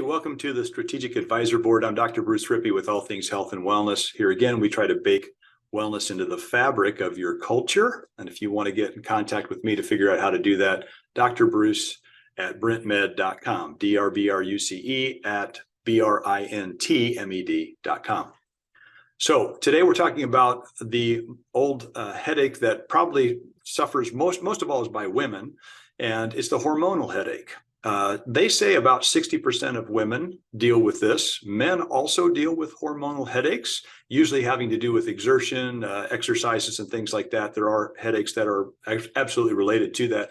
welcome to the Strategic Advisor Board. I'm Dr. Bruce Rippee with all things health and wellness. Here again, we try to bake wellness into the fabric of your culture. And if you want to get in contact with me to figure out how to do that, Dr. Bruce at brintmed.com, DRBRUCE at BRINTMED.com. So today we're talking about the old headache that probably suffers most of all is by women, and it's the hormonal headache. They say about 60% of women deal with this. Men also deal with hormonal headaches, usually having to do with exertion, exercises, and things like that. There are headaches that are absolutely related to that.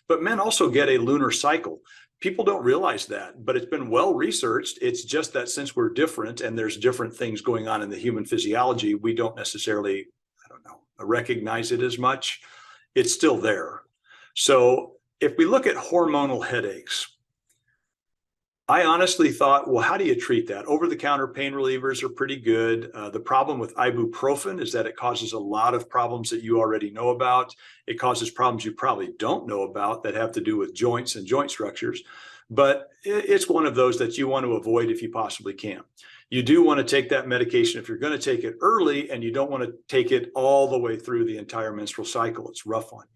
But men also get a lunar cycle. People don't realize that, but it's been well researched. It's just that since we're different and there's different things going on in the human physiology, we don't necessarily, recognize it as much. It's still there. So if we look at hormonal headaches, I honestly thought, well, how do you treat that? Over-the-counter pain relievers are pretty good. The problem with ibuprofen is that it causes a lot of problems that you already know about. It causes problems you probably don't know about that have to do with joints and joint structures. But it's one of those that you want to avoid if you possibly can. You do want to take that medication if you're going to take it early, and you don't want to take it all the way through the entire menstrual cycle. It's rough on you.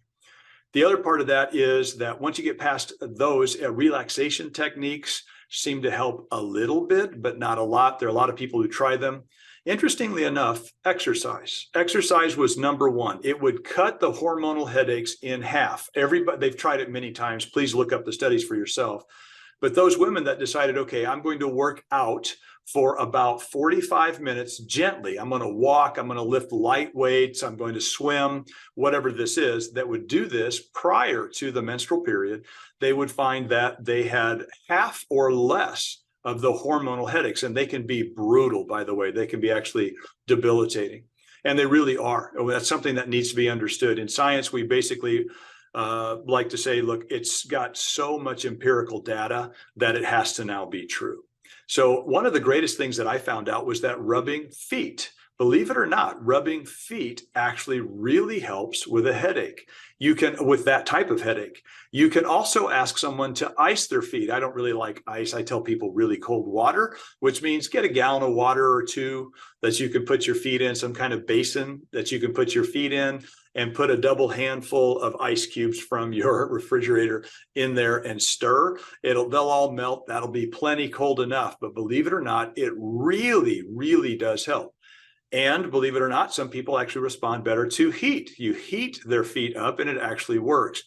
The other part of that is that once you get past those, relaxation techniques seem to help a little bit, but not a lot. There are a lot of people who try them. Interestingly enough, exercise. Exercise was number one. It would cut the hormonal headaches in half. They've tried it many times. Please look up the studies for yourself. But those women that decided, okay, I'm going to work out for about 45 minutes gently. I'm going to walk, I'm going to lift light weights, I'm going to swim, whatever this is, that would do this prior to the menstrual period, they would find that they had half or less of the hormonal headaches. And they can be brutal, by the way. They can be actually debilitating. And they really are. That's something that needs to be understood. In science, we basically like to say, look, it's got so much empirical data that it has to now be true. So one of the greatest things that I found out was that rubbing feet, believe it or not, rubbing feet actually really helps with a headache. You can, with that type of headache. You can also ask someone to ice their feet. I don't really like ice. I tell people really cold water, which means get a gallon of water or two that you can put your feet in, some kind of basin that you can put your feet in, and put a double handful of ice cubes from your refrigerator in there and stir. They'll all melt. That'll be plenty cold enough. But believe it or not, it really, really does help. And believe it or not, some people actually respond better to heat. You heat their feet up and it actually works.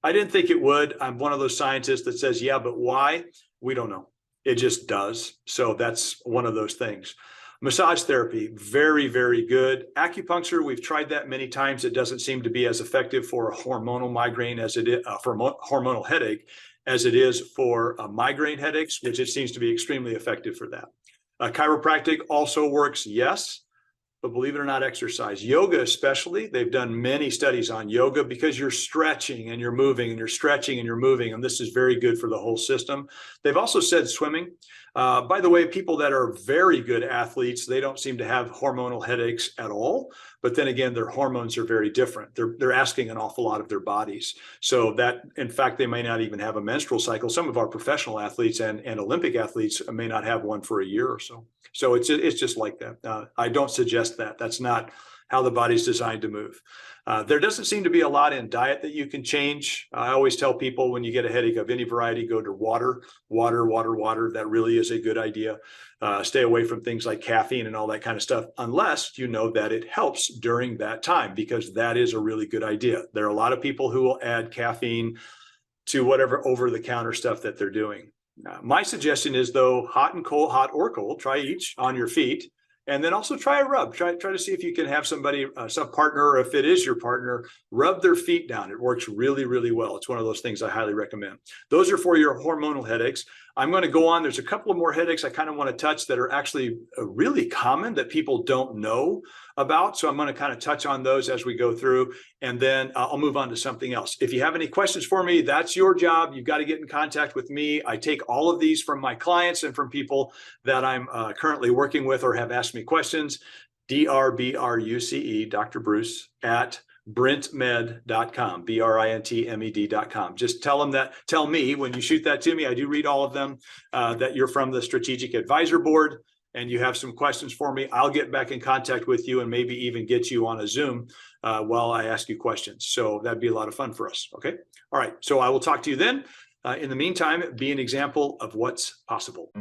I didn't think it would. I'm one of those scientists that says, yeah, but why? We don't know. It just does. So that's one of those things. Massage therapy, very, very good. Acupuncture, we've tried that many times. It doesn't seem to be as effective for a hormonal migraine as it is for hormonal headache as it is for migraine headaches, which it seems to be extremely effective for that. Chiropractic also works, yes. But believe it or not, exercise. Yoga especially, they've done many studies on yoga because you're stretching and you're moving and you're stretching and you're moving, and this is very good for the whole system. They've also said swimming. By the way, people that are very good athletes, they don't seem to have hormonal headaches at all. But then again, their hormones are very different. They're asking an awful lot of their bodies. So that, in fact, they may not even have a menstrual cycle. Some of our professional athletes and Olympic athletes may not have one for a year or so. So it's just like that. I don't suggest that. That's not how the body's designed to move. There doesn't seem to be a lot in diet that you can change. I always tell people when you get a headache of any variety, go to water. That really is a good idea. Stay away from things like caffeine and all that kind of stuff, unless you know that it helps during that time, because that is a really good idea. There are a lot of people who will add caffeine to whatever over-the-counter stuff that they're doing. My suggestion is, though, hot or cold, try each on your feet. And then also try a rub. Try to see if you can have somebody, some partner, or if it is your partner, rub their feet down. It works really, really well. It's one of those things I highly recommend. Those are for your hormonal headaches. I'm going to go on. There's a couple of more headaches I kind of want to touch that are actually really common that people don't know about. So I'm going to kind of touch on those as we go through, and then I'll move on to something else. If you have any questions for me, that's your job. You've got to get in contact with me. I take all of these from my clients and from people that I'm currently working with or have asked me questions. DRBRUCE, Dr. Bruce, at brintmed.com, brintmed.com. Just tell me when you shoot that to me, I do read all of them, that you're from the Strategic Advisor Board and you have some questions for me. I'll get back in contact with you and maybe even get you on a Zoom while I ask you questions. So that'd be a lot of fun for us. Okay. All right. So I will talk to you then. In the meantime, be an example of what's possible.